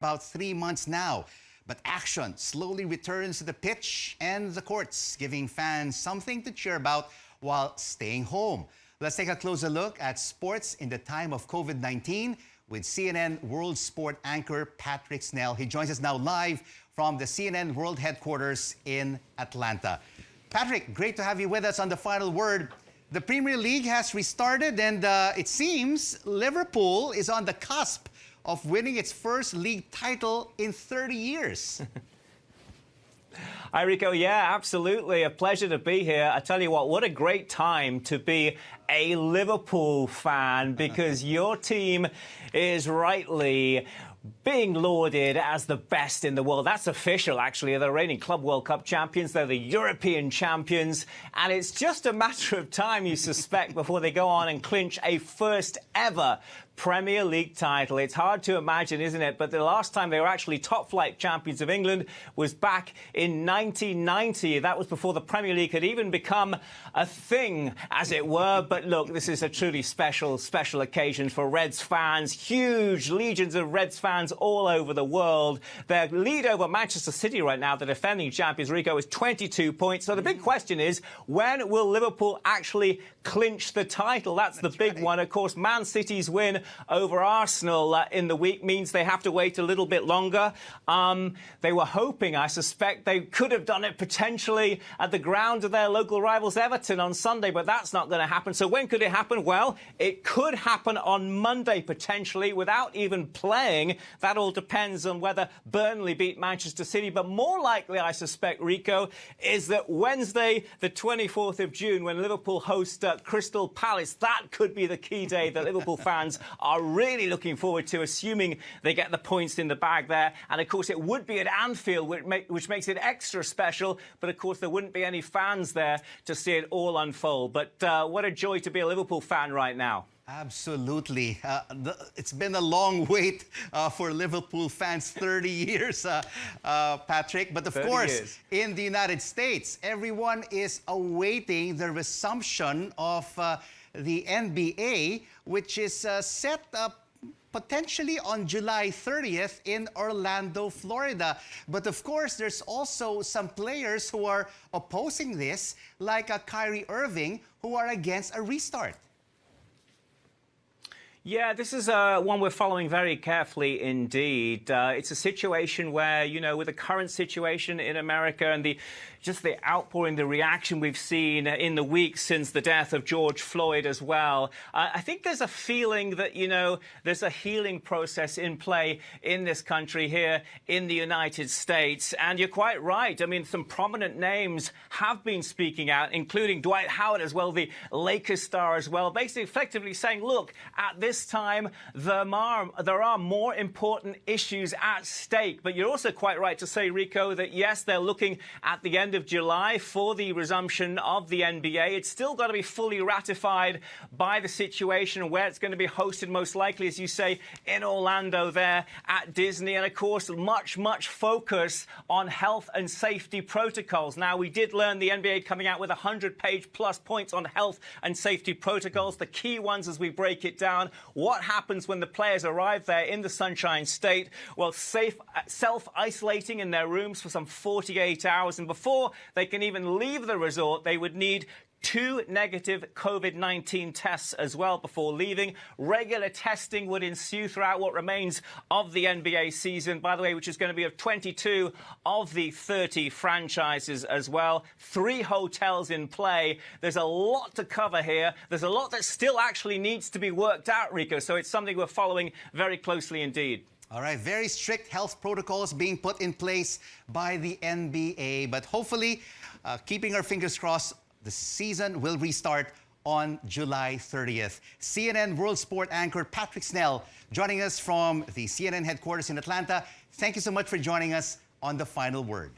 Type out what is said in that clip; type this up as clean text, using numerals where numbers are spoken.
about 3 months now. But action slowly returns to the pitch and the courts, giving fans something to cheer about while staying home. Let's take a closer look at sports in the time of COVID-19 with CNN World Sport anchor Patrick Snell. He joins us now live from the CNN World headquarters in Atlanta. Patrick, great to have you with us on The Final Word. The Premier League has restarted and it seems Liverpool is on the cusp of winning its first league title in 30 years. Hi, Rico. Yeah, absolutely. A pleasure to be here. I tell you what a great time to be a Liverpool fan because your team is rightly being lauded as the best in the world. That's official, actually. They're reigning Club World Cup champions. They're the European champions. And it's just a matter of time, you suspect, before they go on and clinch a first ever Premier League title. It's hard to imagine, isn't it? But the last time they were actually top-flight champions of England was back in 1990. That was before the Premier League had even become a thing, as it were. But look, this is a truly special occasion for Reds fans. Huge legions of Reds fans all over the world. Their lead over Manchester City right now, the defending champions, Rico, is 22 points. So the big question is, when will Liverpool actually clinch the title? That's the big one. Of course, Man City's win over Arsenal in the week means they have to wait a little bit longer. They were hoping, I suspect, they could have done it potentially at the ground of their local rivals Everton on Sunday, but that's not going to happen. So when could it happen? Well, it could happen on Monday, potentially, without even playing. That all depends on whether Burnley beat Manchester City. But more likely, I suspect, Rico, is that Wednesday, the 24th of June, when Liverpool host Crystal Palace, that could be the key day that Liverpool fans are really looking forward to, assuming they get the points in the bag there. And, of course, it would be at Anfield, which makes it extra special. But, of course, there wouldn't be any fans there to see it all unfold. But what a joy to be a Liverpool fan right now. Absolutely. It's been a long wait for Liverpool fans, 30 years, Patrick. But, of course, in the United States, everyone is awaiting the resumption of the NBA, which is set up potentially on July 30th in Orlando, Florida. But of course, there's also some players who are opposing this, like Kyrie Irving, who are against a restart. Yeah, this is one we're following very carefully indeed. It's a situation where, you know, with the current situation in America and just the outpouring, the reaction we've seen in the weeks since the death of George Floyd as well, I think there's a feeling that, you know, there's a healing process in play in this country here in the United States. And you're quite right. I mean, some prominent names have been speaking out, including Dwight Howard as well, the Lakers star as well, basically effectively saying, look, at this time, there are more important issues at stake. But you're also quite right to say, Rico, that, yes, they're looking at the end of July for the resumption of the NBA. It's still got to be fully ratified by the situation where it's going to be hosted, most likely, as you say, in Orlando there at Disney. And, of course, much focus on health and safety protocols. Now, we did learn the NBA coming out with 100-page plus points on health and safety protocols, the key ones as we break it down. What happens when the players arrive there in the Sunshine State? Well, self-isolating in their rooms for some 48 hours. And before they can even leave the resort, they would need 2 negative COVID-19 tests as well before leaving. Regular testing would ensue throughout what remains of the NBA season, by the way, which is going to be of 22 of the 30 franchises as well. 3 hotels in play. There's a lot to cover here. There's a lot that still actually needs to be worked out, Rico, so it's something we're following very closely indeed. All right, very strict health protocols being put in place by the NBA, but hopefully, keeping our fingers crossed, the season will restart on July 30th. CNN World Sport anchor Patrick Snell joining us from the CNN headquarters in Atlanta. Thank you so much for joining us on The Final Word.